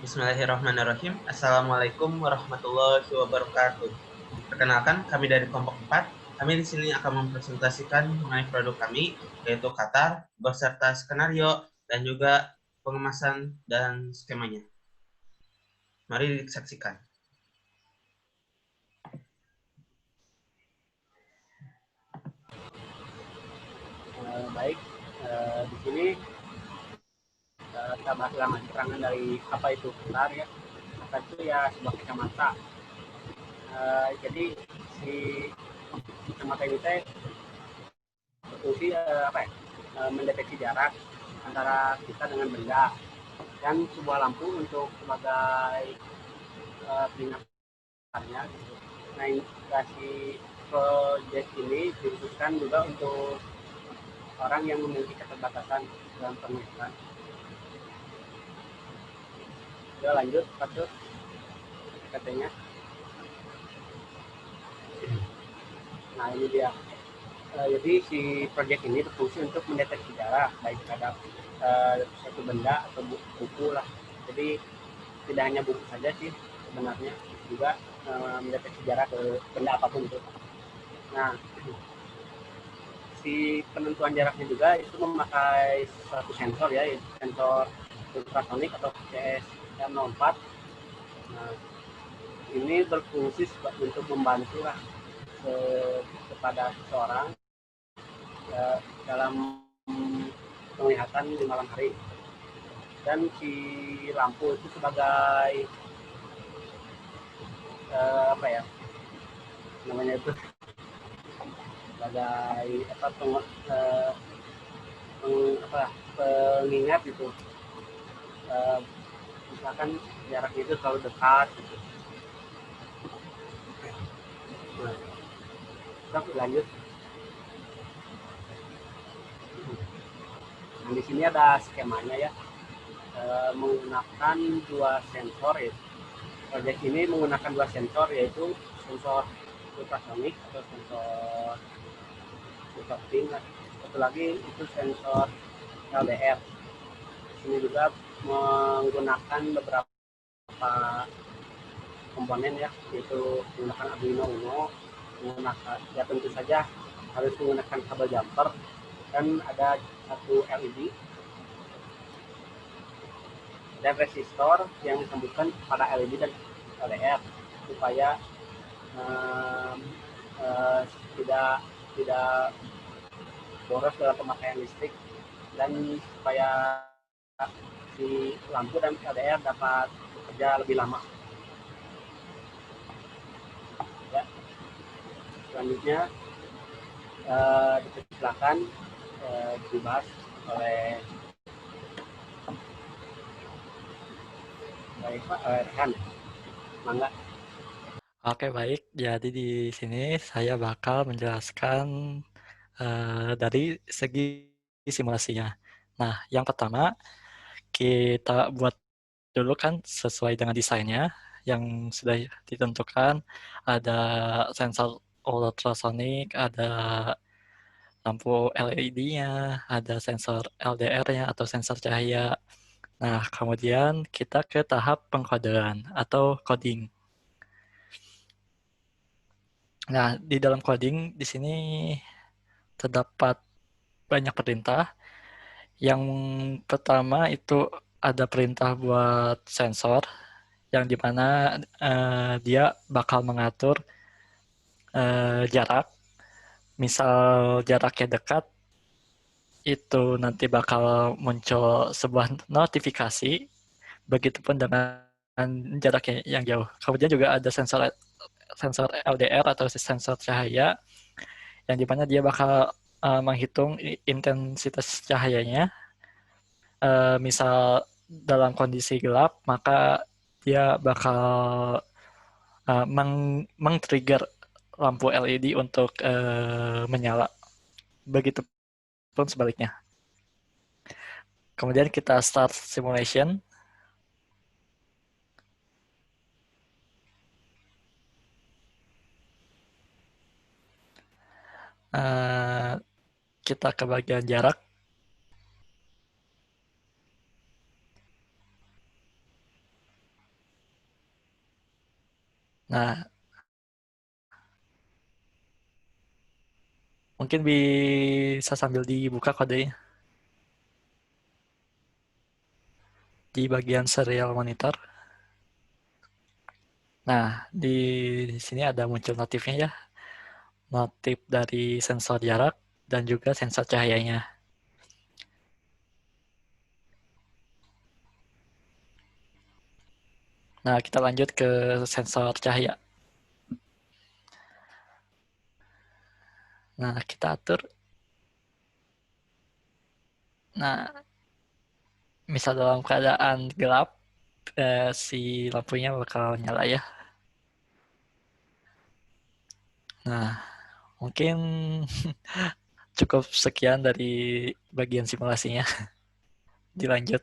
Bismillahirrahmanirrahim. Assalamualaikum warahmatullahi wabarakatuh. Perkenalkan, kami dari kelompok 4. Kami di sini akan mempresentasikan mengenai produk kami, yaitu Qatar, beserta skenario dan juga pengemasan dan skemanya. Mari disaksikan. Baik, di sini kita bahas dalam keterangan dari apa itu Qatar ya. Qatar itu ya sebuah kacamata. Jadi si kacamata ini teh berfungsi mendeteksi jarak antara kita dengan benda, dan sebuah lampu untuk sebagai peringatannya. Nah, si project ini dikhususkan juga untuk orang yang memiliki keterbatasan dalam penglihatan. Ya, lanjut Pak, katanya. Nah, ini dia. Jadi si proyek ini berfungsi untuk mendeteksi jarak baik terhadap suatu benda atau buku lah. Jadi tidak hanya buku saja sih sebenarnya, juga mendeteksi jarak ke benda apapun itu. Nah, si penentuan jaraknya juga itu memakai suatu sensor ya, sensor ultrasonik atau CS-M04. Nah, ini berfungsi untuk membantu lah kepada seseorang dalam penglihatan di malam hari. Dan si lampu itu sebagai apa ya namanya itu, sebagai pengingat gitu. Misalkan jaraknya itu terlalu dekat gitu. Nah, lanjut. Nah, di sini ada skemanya ya, menggunakan dua sensor ya. Project ini menggunakan dua sensor, yaitu sensor ultrasonik atau sensor ultrafilm. Satu lagi itu sensor LDR. Ini juga menggunakan beberapa komponen ya, yaitu menggunakan Arduino Uno, menggunakan ya tentu saja harus menggunakan kabel jumper, dan ada satu LED dan resistor yang disambungkan pada LED dan LDR supaya tidak boros dalam pemakaian listrik, dan supaya si lampu dan LDR dapat bekerja lebih lama. Ya. Selanjutnya dipersilakan dibahas oleh Pak Rehan. Mangga. Oke, baik. Jadi di sini saya bakal menjelaskan dari segi simulasinya. Nah, yang pertama kita buat dulu kan sesuai dengan desainnya yang sudah ditentukan. Ada sensor ultrasonic, ada lampu LED-nya, ada sensor LDR-nya atau sensor cahaya. Nah, kemudian kita ke tahap pengkodean atau coding. Nah, di dalam coding di sini terdapat banyak perintah. Yang pertama itu ada perintah buat sensor, yang dimana dia bakal mengatur jarak. Misal jaraknya dekat, itu nanti bakal muncul sebuah notifikasi. Begitupun dengan jaraknya yang jauh. Kemudian juga ada sensor LDR atau sensor cahaya, yang dimana dia bakal menghitung intensitas cahayanya. Misal dalam kondisi gelap, maka dia bakal meng-trigger lampu LED untuk menyala. Begitupun sebaliknya. Kemudian kita start simulation. Kita ke bagian jarak. Nah, mungkin bisa sambil dibuka kodenya di bagian serial monitor. Nah, di sini ada muncul notifnya ya. Notif dari sensor jarak dan juga sensor cahayanya. Nah, kita lanjut ke sensor cahaya. Nah, kita atur. Nah, misal dalam keadaan gelap, si lampunya bakal nyala ya. Nah, mungkin cukup sekian dari bagian simulasinya. Dilanjut.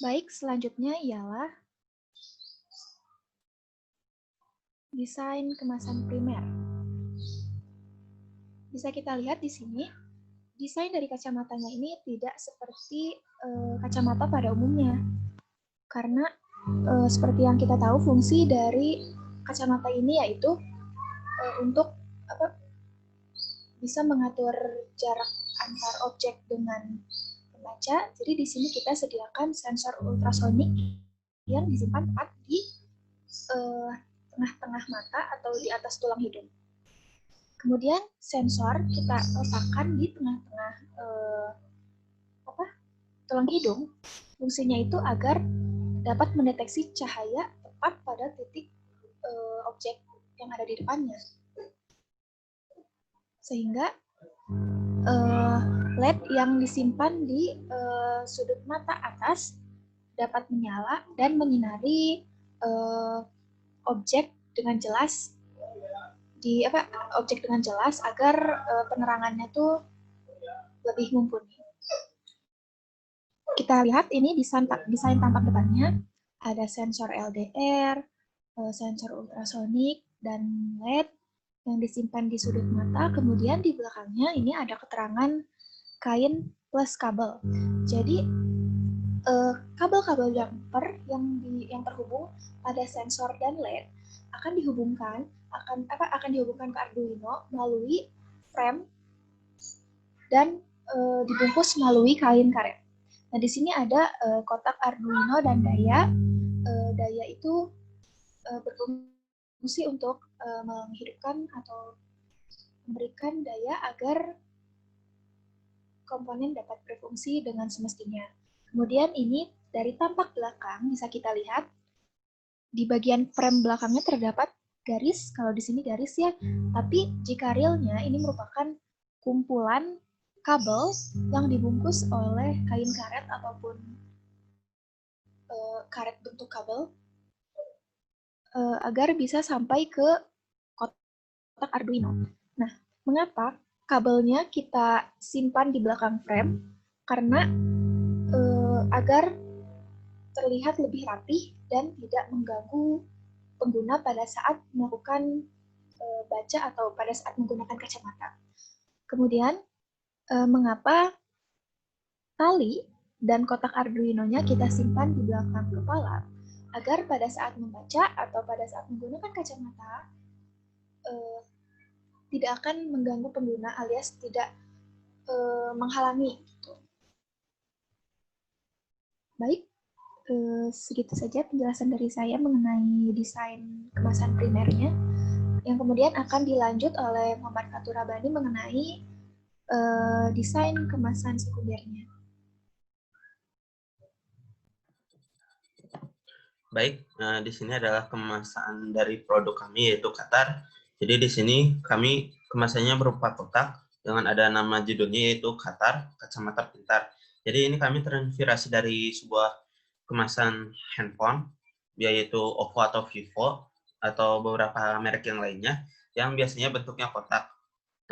Baik, selanjutnya ialah desain kemasan primer. Bisa kita lihat di sini, desain dari kacamatanya ini tidak seperti kacamata pada umumnya. Karena seperti yang kita tahu, fungsi dari kacamata ini yaitu untuk bisa mengatur jarak antar objek dengan pembaca. Jadi di sini kita sediakan sensor ultrasonik yang disimpan tepat di tengah-tengah mata atau di atas tulang hidung. Kemudian sensor kita letakkan di tengah-tengah tulang hidung. Fungsinya itu agar dapat mendeteksi cahaya tepat pada titik objek yang ada di depannya. Sehingga LED yang disimpan di sudut mata atas dapat menyala dan menyinari objek dengan jelas objek dengan jelas agar penerangannya tuh lebih mumpuni. Kita lihat ini desain tampak depannya ada sensor LDR, sensor ultrasonik dan LED yang disimpan di sudut mata. Kemudian di belakangnya ini ada keterangan kain plus kabel. Jadi kabel-kabel jumper yang terhubung pada sensor dan LED akan dihubungkan ke Arduino melalui frame dan dibungkus melalui kain karet. Nah, di sini ada kotak Arduino dan daya. Daya itu berfungsi untuk menghidupkan atau memberikan daya agar komponen dapat berfungsi dengan semestinya. Kemudian ini dari tampak belakang bisa kita lihat di bagian frame belakangnya terdapat garis. Kalau di sini garis ya, tapi jika realnya ini merupakan kumpulan kabel yang dibungkus oleh kain karet ataupun karet bentuk kabel agar bisa sampai ke kotak Arduino. Nah, mengapa kabelnya kita simpan di belakang frame? Karena agar terlihat lebih rapih dan tidak mengganggu pengguna pada saat melakukan baca atau pada saat menggunakan kacamata. Kemudian, mengapa tali dan kotak Arduino-nya kita simpan di belakang kepala? Agar pada saat membaca atau pada saat menggunakan kacamata, tidak akan mengganggu pengguna alias tidak menghalangi. Baik, segitu saja penjelasan dari saya mengenai desain kemasan primernya, yang kemudian akan dilanjut oleh Muhammad Fatur Rabani mengenai desain kemasan sekundernya. Baik, di sini adalah kemasan dari produk kami yaitu Qatar. Jadi di sini kami kemasannya berupa kotak dengan ada nama judulnya yaitu Qatar Kacamata Pintar. Jadi ini kami terinspirasi dari sebuah kemasan handphone yaitu Oppo atau Vivo atau beberapa merek yang lainnya yang biasanya bentuknya kotak.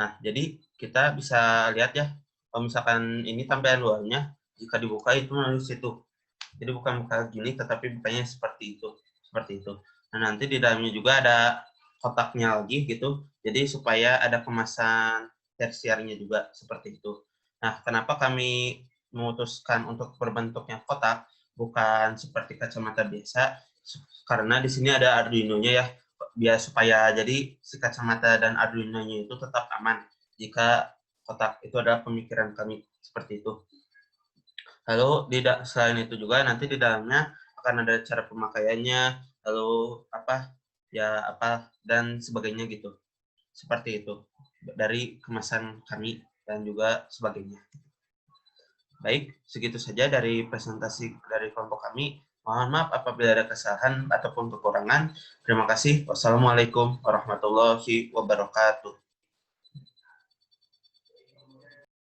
Nah, jadi kita bisa lihat ya, kalau misalkan ini tampilan luarnya, jika dibuka itu melalui situ. Jadi bukan buka gini, tetapi bukanya seperti itu. Nah, nanti di dalamnya juga ada kotaknya lagi gitu. Jadi supaya ada kemasan tersiarnya juga seperti itu. Nah, kenapa kami memutuskan untuk berbentuknya kotak, bukan seperti kacamata biasa? Karena di sini ada Arduino-nya ya, biar supaya jadi si kacamata dan Arduino-nya itu tetap aman jika kotak itu adalah pemikiran kami seperti itu. Lalu selain itu juga nanti di dalamnya akan ada cara pemakaiannya, lalu apa dan sebagainya gitu. Seperti itu dari kemasan kami dan juga sebagainya. Baik, segitu saja dari presentasi dari kelompok kami. Mohon maaf apabila ada kesalahan ataupun kekurangan. Terima kasih. Wassalamualaikum warahmatullahi wabarakatuh.